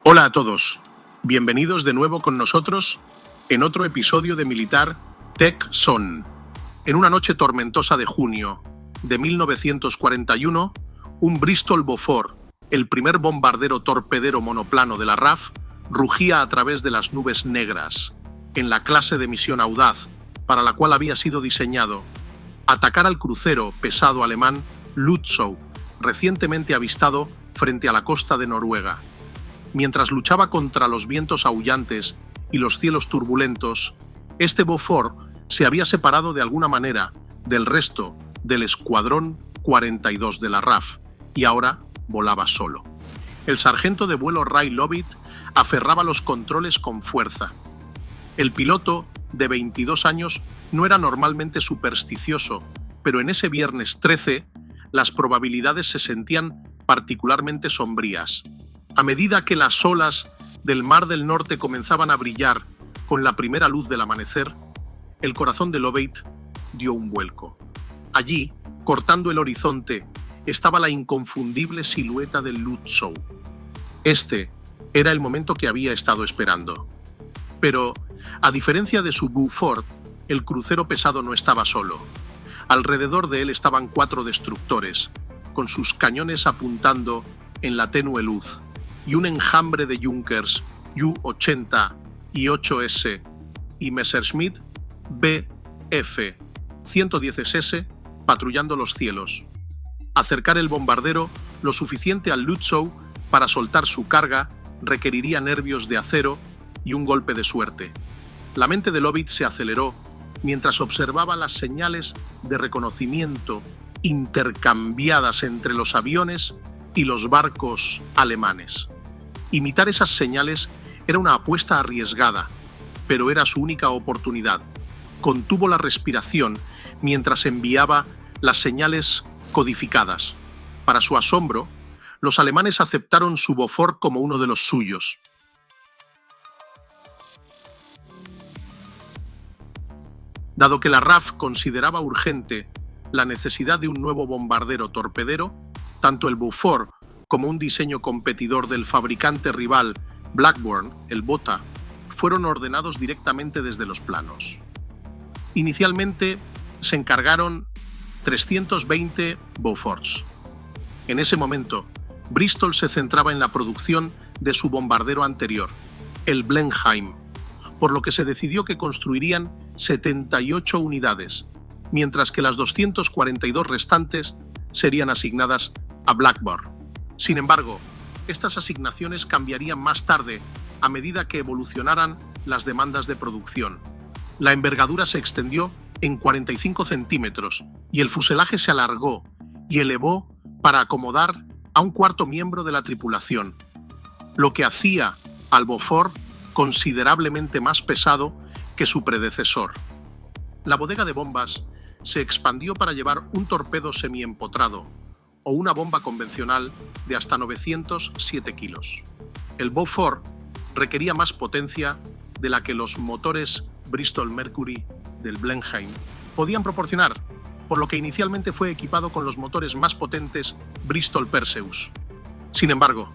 Hola a todos, bienvenidos de nuevo con nosotros en otro episodio de Militar Tech Zone. En una noche tormentosa de junio de 1941, un Bristol Beaufort, el primer bombardero torpedero monoplano de la RAF, rugía a través de las nubes negras, en la clase de misión audaz para la cual había sido diseñado: atacar al crucero pesado alemán Lützow, recientemente avistado frente a la costa de Noruega. Mientras luchaba contra los vientos aullantes y los cielos turbulentos, este Beaufort se había separado de alguna manera del resto del Escuadrón 42 de la RAF y ahora volaba solo. El sargento de vuelo Ray Lovett aferraba los controles con fuerza. El piloto, de 22 años, no era normalmente supersticioso, pero en ese viernes 13 las probabilidades se sentían particularmente sombrías. A medida que las olas del Mar del Norte comenzaban a brillar con la primera luz del amanecer, el corazón de Lovett dio un vuelco. Allí, cortando el horizonte, estaba la inconfundible silueta del Lützow. Este era el momento que había estado esperando. Pero, a diferencia de su Beaufort, el crucero pesado no estaba solo. Alrededor de él estaban 4 destructores, con sus cañones apuntando en la tenue luz, y un enjambre de Junkers Ju-80 y 8S y Messerschmitt Bf-110SS patrullando los cielos. Acercar el bombardero lo suficiente al Lützow para soltar su carga requeriría nervios de acero y un golpe de suerte. La mente de Lovett se aceleró mientras observaba las señales de reconocimiento intercambiadas entre los aviones y los barcos alemanes. Imitar esas señales era una apuesta arriesgada, pero era su única oportunidad. Contuvo la respiración mientras enviaba las señales codificadas. Para su asombro, los alemanes aceptaron su Beaufort como uno de los suyos. Dado que la RAF consideraba urgente la necesidad de un nuevo bombardero torpedero, tanto el Beaufort como un diseño competidor del fabricante rival Blackburn, el Bota, fueron ordenados directamente desde los planos. Inicialmente se encargaron 320 Beauforts. En ese momento, Bristol se centraba en la producción de su bombardero anterior, el Blenheim, por lo que se decidió que construirían 78 unidades, mientras que las 242 restantes serían asignadas a Blackburn. Sin embargo, estas asignaciones cambiarían más tarde a medida que evolucionaran las demandas de producción. La envergadura se extendió en 45 centímetros y el fuselaje se alargó y elevó para acomodar a un cuarto miembro de la tripulación, lo que hacía al Beaufort considerablemente más pesado que su predecesor. La bodega de bombas se expandió para llevar un torpedo semiempotrado o una bomba convencional de hasta 907 kilos. El Beaufort requería más potencia de la que los motores Bristol Mercury del Blenheim podían proporcionar, por lo que inicialmente fue equipado con los motores más potentes Bristol Perseus. Sin embargo,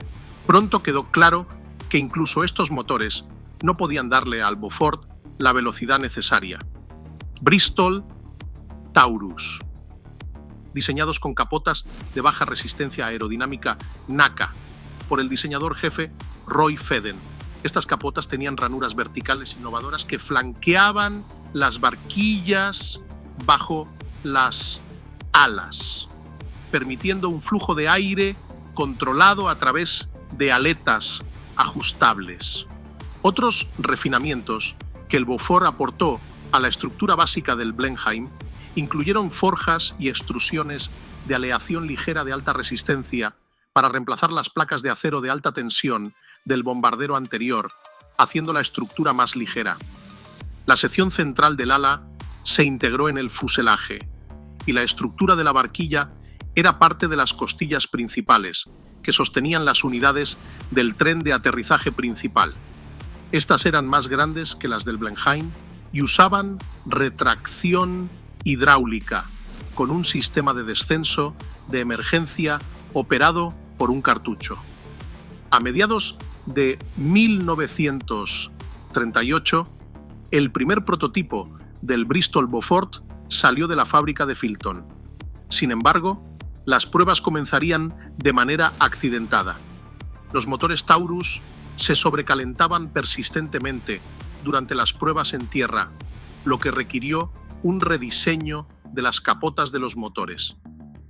pronto quedó claro que incluso estos motores no podían darle al Beaufort la velocidad necesaria. Bristol Taurus, diseñados con capotas de baja resistencia aerodinámica NACA por el diseñador jefe Roy Fedden. Estas capotas tenían ranuras verticales innovadoras que flanqueaban las barquillas bajo las alas, permitiendo un flujo de aire controlado a través de aletas ajustables. Otros refinamientos que el Beaufort aportó a la estructura básica del Blenheim incluyeron forjas y extrusiones de aleación ligera de alta resistencia para reemplazar las placas de acero de alta tensión del bombardero anterior, haciendo la estructura más ligera. La sección central del ala se integró en el fuselaje y la estructura de la barquilla era parte de las costillas principales que sostenían las unidades del tren de aterrizaje principal. Estas eran más grandes que las del Blenheim y usaban retracción hidráulica con un sistema de descenso de emergencia operado por un cartucho. A mediados de 1938, el primer prototipo del Bristol Beaufort salió de la fábrica de Filton. Sin embargo, las pruebas comenzarían de manera accidentada. Los motores Taurus se sobrecalentaban persistentemente durante las pruebas en tierra, lo que requirió un rediseño de las capotas de los motores.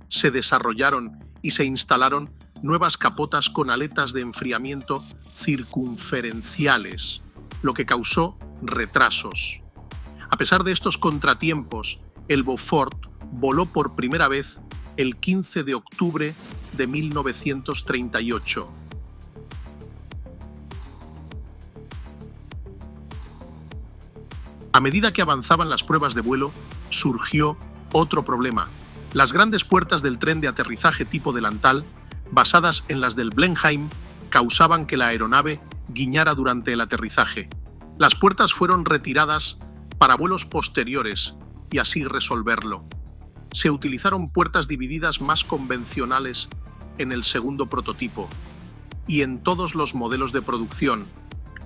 Se desarrollaron y se instalaron nuevas capotas con aletas de enfriamiento circunferenciales, lo que causó retrasos. A pesar de estos contratiempos, el Beaufort voló por primera vez el 15 de octubre de 1938. A medida que avanzaban las pruebas de vuelo, surgió otro problema. Las grandes puertas del tren de aterrizaje tipo delantal, basadas en las del Blenheim, causaban que la aeronave guiñara durante el aterrizaje. Las puertas fueron retiradas para vuelos posteriores y así resolverlo. Se utilizaron puertas divididas más convencionales en el segundo prototipo y en todos los modelos de producción,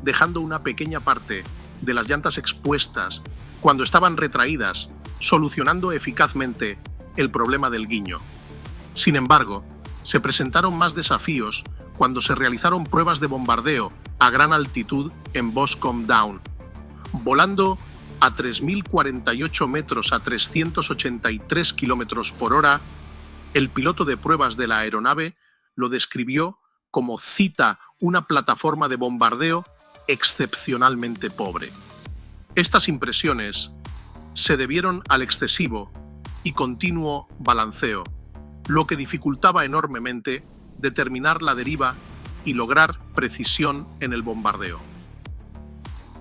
dejando una pequeña parte de las llantas expuestas cuando estaban retraídas, solucionando eficazmente el problema del guiño. Sin embargo, se presentaron más desafíos cuando se realizaron pruebas de bombardeo a gran altitud en Boscombe Down. Volando a 3.048 metros a 383 kilómetros por hora, el piloto de pruebas de la aeronave lo describió como cita una plataforma de bombardeo excepcionalmente pobre. Estas impresiones se debieron al excesivo y continuo balanceo, lo que dificultaba enormemente determinar la deriva y lograr precisión en el bombardeo.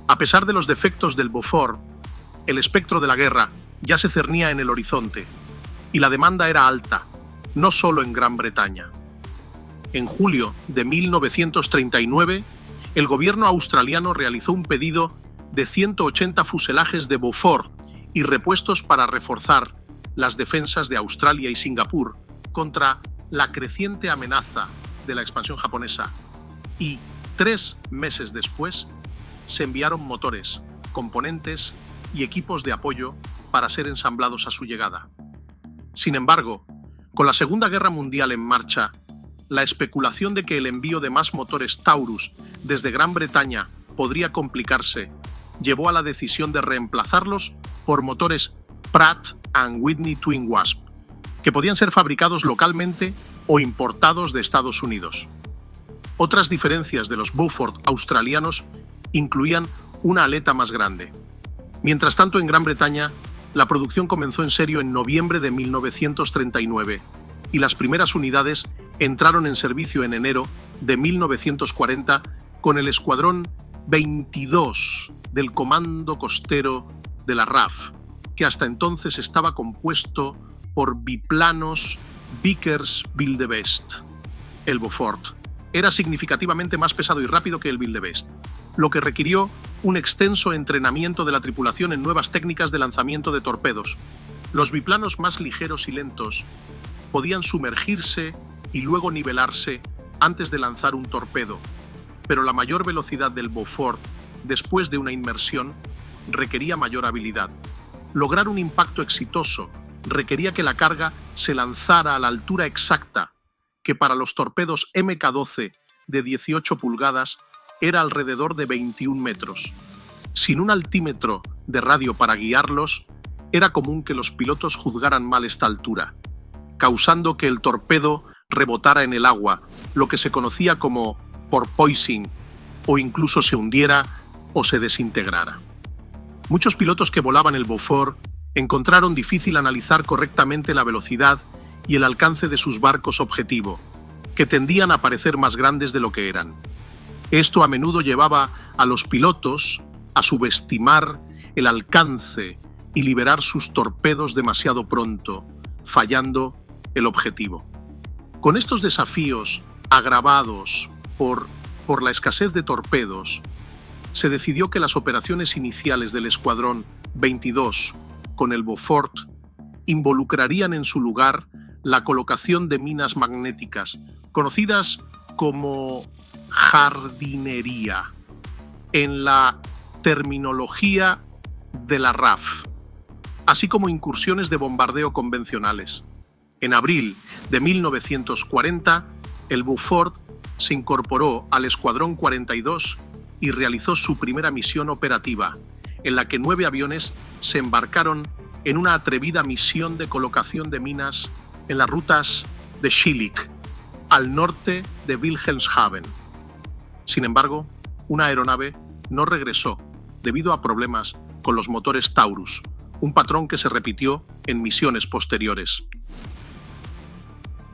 A pesar de los defectos del Beaufort, el espectro de la guerra ya se cernía en el horizonte y la demanda era alta, no solo en Gran Bretaña. En julio de 1939, el gobierno australiano realizó un pedido de 180 fuselajes de Beaufort y repuestos para reforzar las defensas de Australia y Singapur contra la creciente amenaza de la expansión japonesa. Y 3 meses después, se enviaron motores, componentes y equipos de apoyo para ser ensamblados a su llegada. Sin embargo, con la Segunda Guerra Mundial en marcha, la especulación de que el envío de más motores Taurus desde Gran Bretaña podría complicarse llevó a la decisión de reemplazarlos por motores Pratt & Whitney Twin Wasp, que podían ser fabricados localmente o importados de Estados Unidos. Otras diferencias de los Beaufort australianos incluían una aleta más grande. Mientras tanto, en Gran Bretaña, la producción comenzó en serio en noviembre de 1939 y las primeras unidades entraron en servicio en enero de 1940 con el Escuadrón 22 del Comando Costero de la RAF, que hasta entonces estaba compuesto por biplanos Vickers-Bildebest. El Beaufort era significativamente más pesado y rápido que el Bildebest, lo que requirió un extenso entrenamiento de la tripulación en nuevas técnicas de lanzamiento de torpedos. Los biplanos más ligeros y lentos podían sumergirse y luego nivelarse antes de lanzar un torpedo, pero la mayor velocidad del Beaufort, después de una inmersión, requería mayor habilidad. Lograr un impacto exitoso requería que la carga se lanzara a la altura exacta, que para los torpedos Mk-12 de 18 pulgadas era alrededor de 21 metros. Sin un altímetro de radio para guiarlos, era común que los pilotos juzgaran mal esta altura, causando que el torpedo rebotara en el agua, lo que se conocía como porpoising, o incluso se hundiera o se desintegrara. Muchos pilotos que volaban el Beaufort encontraron difícil analizar correctamente la velocidad y el alcance de sus barcos objetivo, que tendían a parecer más grandes de lo que eran. Esto a menudo llevaba a los pilotos a subestimar el alcance y liberar sus torpedos demasiado pronto, fallando el objetivo. Con estos desafíos agravados por la escasez de torpedos, se decidió que las operaciones iniciales del Escuadrón 22 con el Beaufort involucrarían en su lugar la colocación de minas magnéticas, conocidas como jardinería, en la terminología de la RAF, así como incursiones de bombardeo convencionales. En abril de 1940, el Beaufort se incorporó al Escuadrón 42 y realizó su primera misión operativa, en la que 9 aviones se embarcaron en una atrevida misión de colocación de minas en las rutas de Schillig, al norte de Wilhelmshaven. Sin embargo, una aeronave no regresó debido a problemas con los motores Taurus, un patrón que se repitió en misiones posteriores.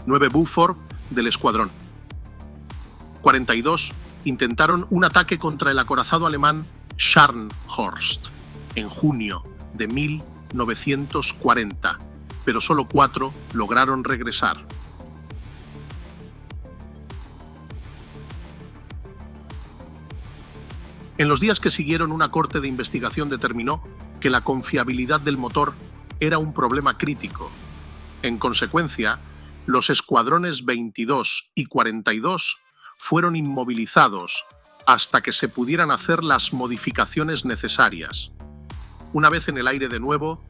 9 Beaufort del escuadrón 42 intentaron un ataque contra el acorazado alemán Scharnhorst en junio de 1940, pero solo 4 lograron regresar. En los días que siguieron, una corte de investigación determinó que la confiabilidad del motor era un problema crítico. En consecuencia, los escuadrones 22 y 42 fueron inmovilizados hasta que se pudieran hacer las modificaciones necesarias. Una vez en el aire de nuevo,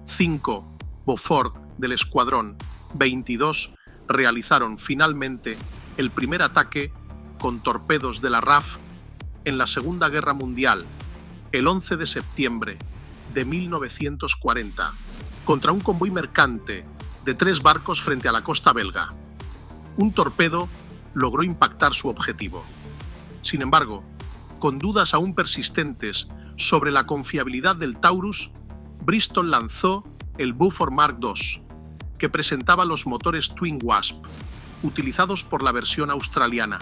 5 Beaufort del escuadrón 22 realizaron finalmente el primer ataque con torpedos de la RAF en la Segunda Guerra Mundial, el 11 de septiembre de 1940, contra un convoy mercante de 3 barcos frente a la costa belga. Un torpedo logró impactar su objetivo. Sin embargo, con dudas aún persistentes sobre la confiabilidad del Taurus, Bristol lanzó el Beaufort Mark II, que presentaba los motores Twin Wasp, utilizados por la versión australiana.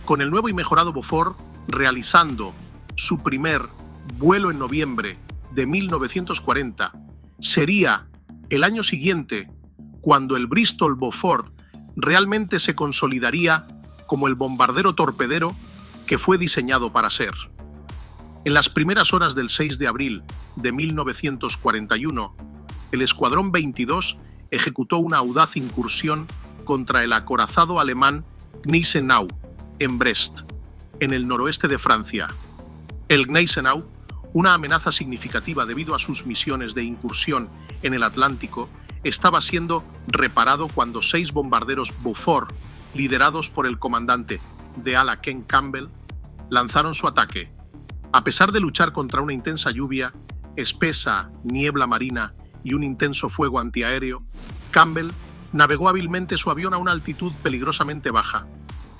Con el nuevo y mejorado Beaufort realizando su primer vuelo en noviembre de 1940, sería el año siguiente cuando el Bristol Beaufort realmente se consolidaría como el bombardero torpedero que fue diseñado para ser. En las primeras horas del 6 de abril de 1941, el Escuadrón 22 ejecutó una audaz incursión contra el acorazado alemán Gneisenau en Brest, en el noroeste de Francia. El Gneisenau, una amenaza significativa debido a sus misiones de incursión en el Atlántico, estaba siendo reparado cuando 6 bombarderos Beaufort, liderados por el comandante de ala Ken Campbell, lanzaron su ataque. A pesar de luchar contra una intensa lluvia, espesa niebla marina y un intenso fuego antiaéreo, Campbell navegó hábilmente su avión a una altitud peligrosamente baja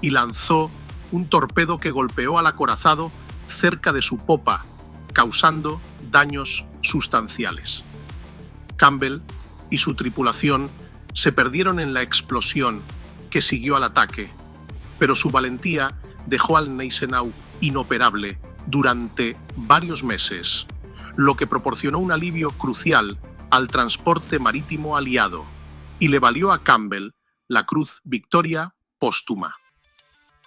y lanzó un torpedo que golpeó al acorazado cerca de su popa, causando daños sustanciales. Campbell y su tripulación se perdieron en la explosión que siguió al ataque, pero su valentía dejó al Gneisenau inoperable durante varios meses, lo que proporcionó un alivio crucial al transporte marítimo aliado y le valió a Campbell la Cruz Victoria póstuma.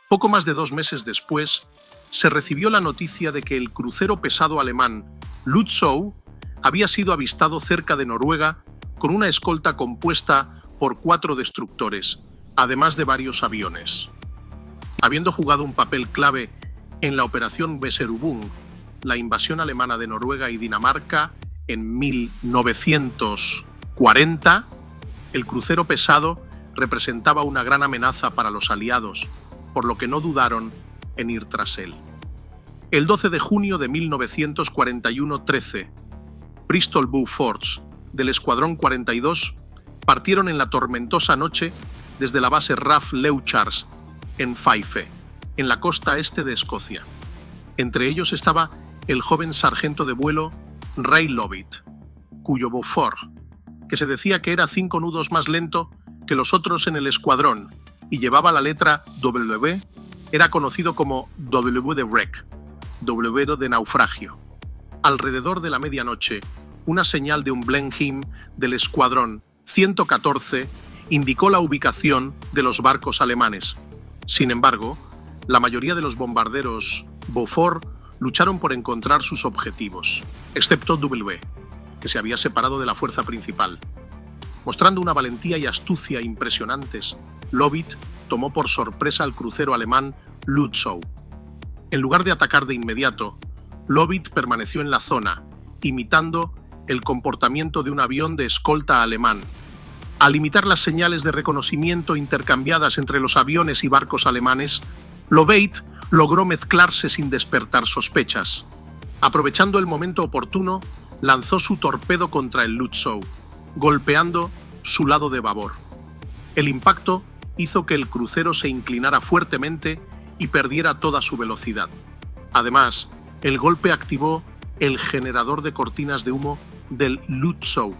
Poco más de 2 meses después, se recibió la noticia de que el crucero pesado alemán Lützow había sido avistado cerca de Noruega con una escolta compuesta por 4 destructores, además de varios aviones. Habiendo jugado un papel clave en la Operación Weserübung, la invasión alemana de Noruega y Dinamarca en 1940, el crucero pesado representaba una gran amenaza para los aliados, por lo que no dudaron en ir tras él. El 12 de junio de 1941, 13 Bristol Beauforts del Escuadrón 42 partieron en la tormentosa noche desde la base RAF Leuchars en Fife, en la costa este de Escocia. Entre ellos estaba el joven sargento de vuelo Ray Lovett, cuyo Beaufort, que se decía que era 5 nudos más lento que los otros en el escuadrón y llevaba la letra W, era conocido como W de wreck, W de naufragio. Alrededor de la medianoche, una señal de un Blenheim del escuadrón 114 indicó la ubicación de los barcos alemanes. Sin embargo, la mayoría de los bombarderos Beaufort lucharon por encontrar sus objetivos, excepto W, que se había separado de la fuerza principal. Mostrando una valentía y astucia impresionantes, Lovett tomó por sorpresa al crucero alemán Lützow. En lugar de atacar de inmediato, Lovitz permaneció en la zona, imitando el comportamiento de un avión de escolta alemán. Al imitar las señales de reconocimiento intercambiadas entre los aviones y barcos alemanes, Lovitz logró mezclarse sin despertar sospechas. Aprovechando el momento oportuno, lanzó su torpedo contra el Lützow, golpeando su lado de babor. El impacto hizo que el crucero se inclinara fuertemente y perdiera toda su velocidad. Además, el golpe activó el generador de cortinas de humo del Lützow,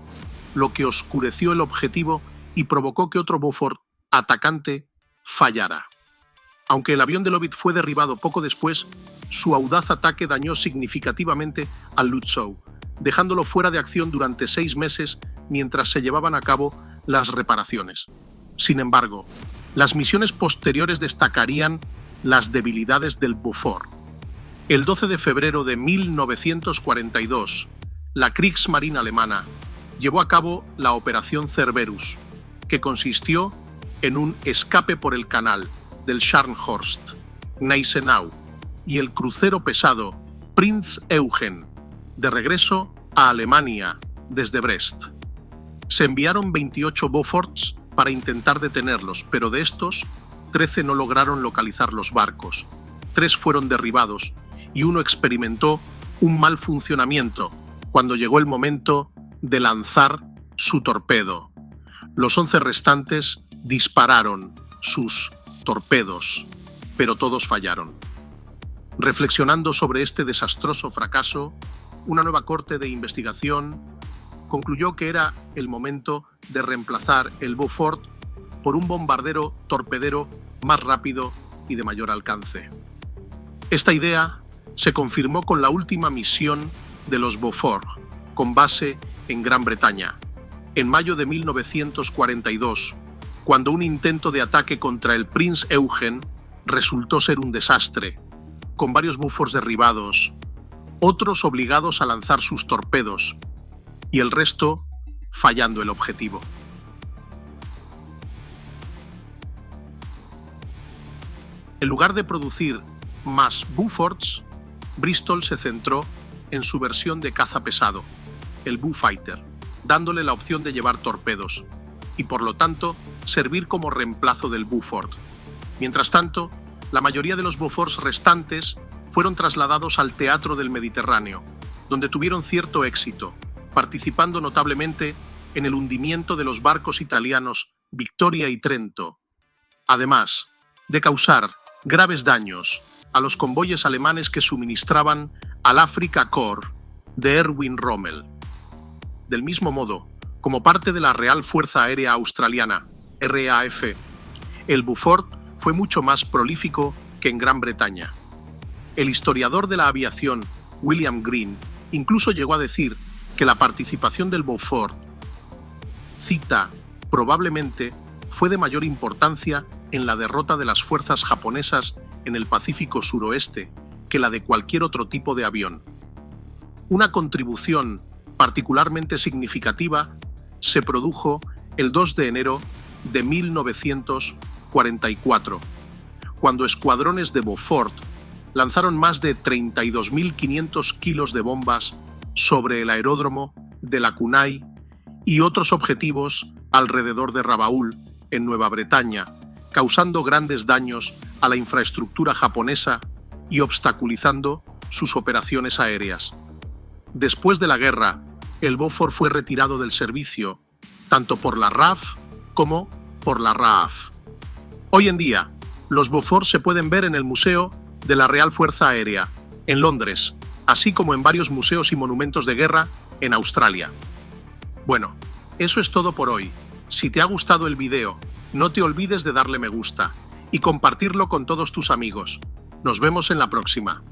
lo que oscureció el objetivo y provocó que otro Bofors atacante fallara. Aunque el avión de Lovitz fue derribado poco después, su audaz ataque dañó significativamente al Lützow, dejándolo fuera de acción durante 6 meses mientras se llevaban a cabo las reparaciones. Sin embargo, las misiones posteriores destacarían las debilidades del Bofors. El 12 de febrero de 1942, la Kriegsmarine alemana llevó a cabo la Operación Cerberus, que consistió en un escape por el canal del Scharnhorst, Gneisenau y el crucero pesado Prinz Eugen, de regreso a Alemania desde Brest. Se enviaron 28 Bofors para intentar detenerlos, pero de estos, 13 no lograron localizar los barcos, 3 fueron derribados y uno experimentó un mal funcionamiento cuando llegó el momento de lanzar su torpedo. Los 11 restantes dispararon sus torpedos, pero todos fallaron. Reflexionando sobre este desastroso fracaso, una nueva corte de investigación concluyó que era el momento de reemplazar el Bofors por un bombardero torpedero más rápido y de mayor alcance. Esta idea se confirmó con la última misión de los Bofors, con base en Gran Bretaña, en mayo de 1942, cuando un intento de ataque contra el Prinz Eugen resultó ser un desastre, con varios Bofors derribados, otros obligados a lanzar sus torpedos y el resto fallando el objetivo. En lugar de producir más Bofors, Bristol se centró en su versión de caza pesado, el Bullfighter, dándole la opción de llevar torpedos y, por lo tanto, servir como reemplazo del Buford. Mientras tanto, la mayoría de los Bofors restantes fueron trasladados al teatro del Mediterráneo, donde tuvieron cierto éxito, participando notablemente en el hundimiento de los barcos italianos Victoria y Trento, además de causar graves daños a los convoyes alemanes que suministraban al Afrika Korps de Erwin Rommel. Del mismo modo, como parte de la Real Fuerza Aérea Australiana, RAF, el Buford fue mucho más prolífico que en Gran Bretaña. El historiador de la aviación, William Green, incluso llegó a decir que la participación del Bofors, cita, probablemente fue de mayor importancia en la derrota de las fuerzas japonesas en el Pacífico suroeste que la de cualquier otro tipo de avión. Una contribución particularmente significativa se produjo el 2 de enero de 1944, cuando escuadrones de Bofors lanzaron más de 32.500 kilos de bombas sobre el aeródromo de Lakunai y otros objetivos alrededor de Rabaul, en Nueva Bretaña, causando grandes daños a la infraestructura japonesa y obstaculizando sus operaciones aéreas. Después de la guerra, el Bofors fue retirado del servicio, tanto por la RAF como por la RAF. Hoy en día, los Bofors se pueden ver en el Museo de la Real Fuerza Aérea, en Londres, así como en varios museos y monumentos de guerra en Australia. Bueno, eso es todo por hoy. Si te ha gustado el video, no te olvides de darle me gusta y compartirlo con todos tus amigos. Nos vemos en la próxima.